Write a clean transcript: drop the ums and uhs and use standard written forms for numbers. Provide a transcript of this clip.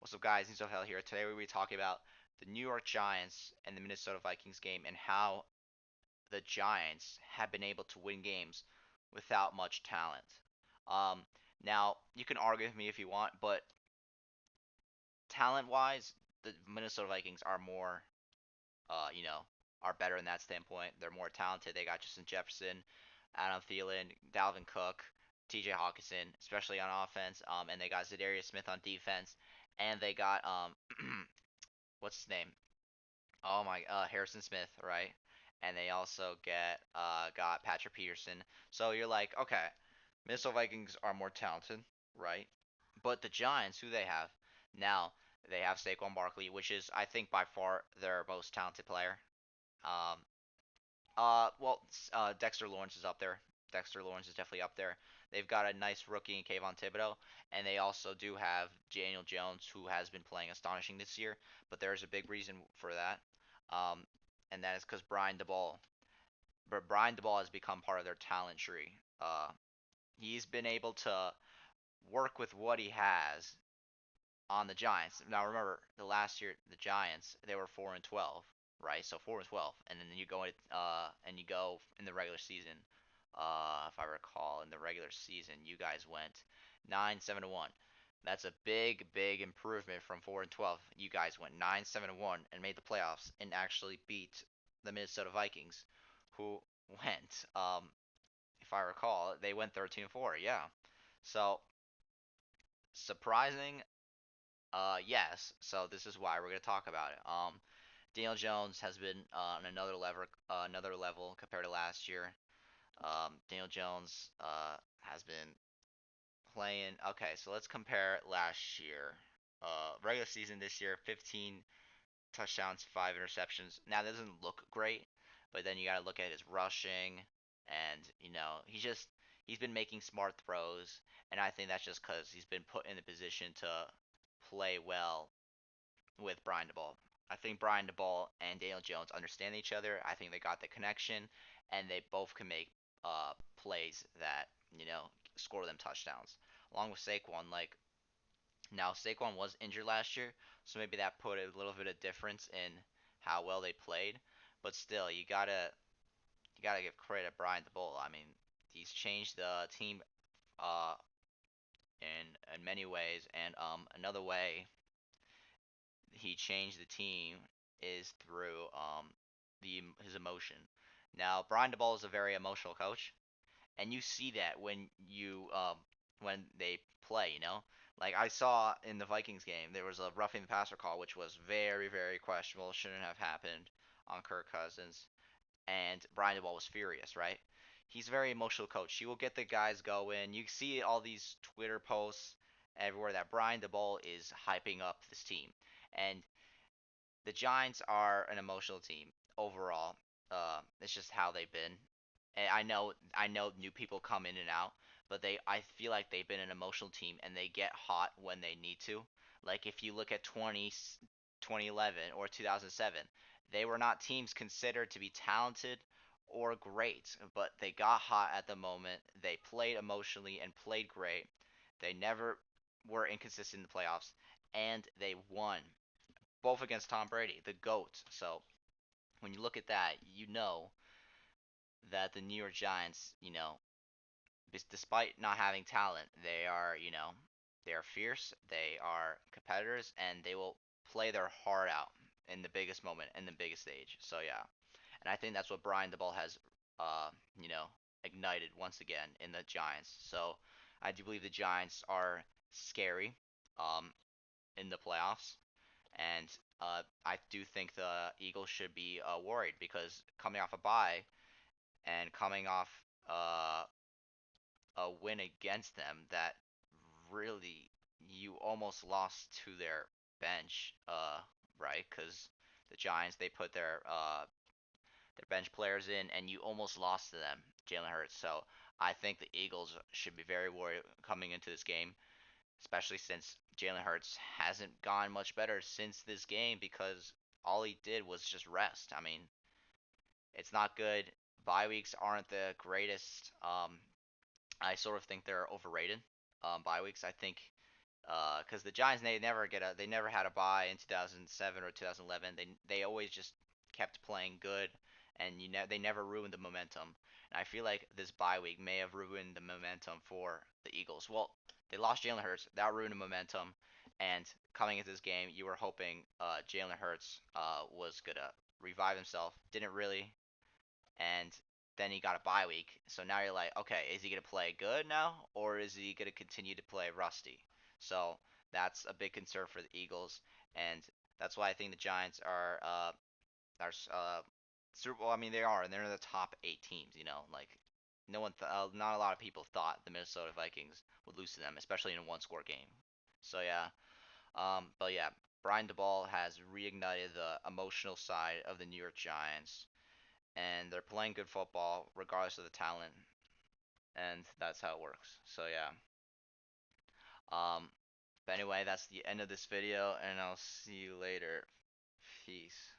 What's up, guys? Nizo Hell here. Today we'll be talking about the New York Giants and the Minnesota Vikings game and how the Giants have been able to win games without much talent. Um, Now, you can argue with me if you want, but talent-wise, the Minnesota Vikings are more, uh, you know, are better in that standpoint. They're more talented. They got Justin Jefferson, Adam Thielen, Dalvin Cook, T.J. Hawkinson, especially on offense, and they got Zadarius Smith on defense, and they got what's his name? Oh my, Harrison Smith, right? And they also got Patrick Peterson. So you're like, okay, Minnesota Vikings are more talented, right? But the Giants, who they have now, they have Saquon Barkley, which is I think by far their most talented player. Um, Dexter Lawrence is up there. Dexter Lawrence is definitely up there. They've got a nice rookie in Kayvon Thibodeau, and they also do have Daniel Jones, who has been playing astonishing this year. But there's a big reason for that, um, and that is because Brian Daboll has become part of their talent tree. He's been able to work with what he has on the Giants. Now remember, the last year the Giants they were 4-12, right? So 4-12, and then you go in the regular season. If I recall, in the regular season you guys went 9-7-1. That's a big improvement from 4-12. You guys went 9-7-1 and made the playoffs and actually beat the Minnesota Vikings, who went, if I recall, they went 13-4. Yeah. So surprising, yes. So this is why we're gonna talk about it. Daniel Jones has been on another level compared to last year. Daniel Jones has been playing. Okay, so let's compare last year. Regular season this year, 15 touchdowns, 5 interceptions. Now that doesn't look great, but then you gotta look at his rushing, and he's been making smart throws, and I think that's just because he's been put in the position to play well with Brian Daboll. I think Brian Daboll and Daniel Jones understand each other. I think they got the connection, and they both can make plays that score them touchdowns. Along with Saquon, like now Saquon was injured last year, so maybe that put a little bit of difference in how well they played. But still, you gotta give credit to Brian Daboll. I mean, he's changed the team uh, in many ways, and another way he changed the team is through his emotion. Now, Brian DeBall is a very emotional coach, and you see that when they play. Like I saw in the Vikings game, there was a roughing the passer call, which was very questionable. Shouldn't have happened on Kirk Cousins, and Brian DeBall was furious. Right? He's a very emotional coach. He will get the guys going. You see all these Twitter posts everywhere that Brian DeBall is hyping up this team, and the Giants are an emotional team overall. It's just how they've been. And I know new people come in and out, but I feel like they've been an emotional team and they get hot when they need to. Like if you look at 2011 or 2007, they were not teams considered to be talented or great, but they got hot at the moment. They played emotionally and played great. They never were inconsistent in the playoffs, and they won both against Tom Brady, the GOAT. So when you look at that, you know that the New York Giants, despite not having talent, they are fierce, they are competitors, and they will play their heart out in the biggest moment and the biggest stage. So yeah, and I think that's what Brian DeBall has, uh, you know, ignited once again in the Giants. So I do believe the Giants are scary, um, in the playoffs. And I do think the Eagles should be worried because coming off a bye and coming off uh, a win against them that really you almost lost to their bench, right? Because the Giants they put their bench players in and you almost lost to them, Jalen Hurts. So I think the Eagles should be very worried coming into this game, especially since Jalen Hurts hasn't gone much better since this game because all he did was just rest. I mean, it's not good. Bye weeks aren't the greatest. I sort of think they're overrated. Bye weeks, I think Because the Giants they never had a bye in 2007 or 2011. They always just kept playing good, and they never ruined the momentum. And I feel like this bye week may have ruined the momentum for the Eagles. Well, they lost Jalen Hurts, that ruined the momentum. And coming into this game, you were hoping Jalen Hurts was gonna revive himself. Didn't really, and then he got a bye week. So now you're like, okay, is he gonna play good now, or is he gonna continue to play rusty? So that's a big concern for the Eagles, and that's why I think the Giants are Super Bowl. I mean, they are, and they're in the top 8 teams. Like not a lot of people thought the Minnesota Vikings would lose to them, especially in a one-score game. So yeah, but yeah, Brian Daboll has reignited the emotional side of the New York Giants, and they're playing good football regardless of the talent, and that's how it works. So yeah. But anyway, that's the end of this video, and I'll see you later. Peace.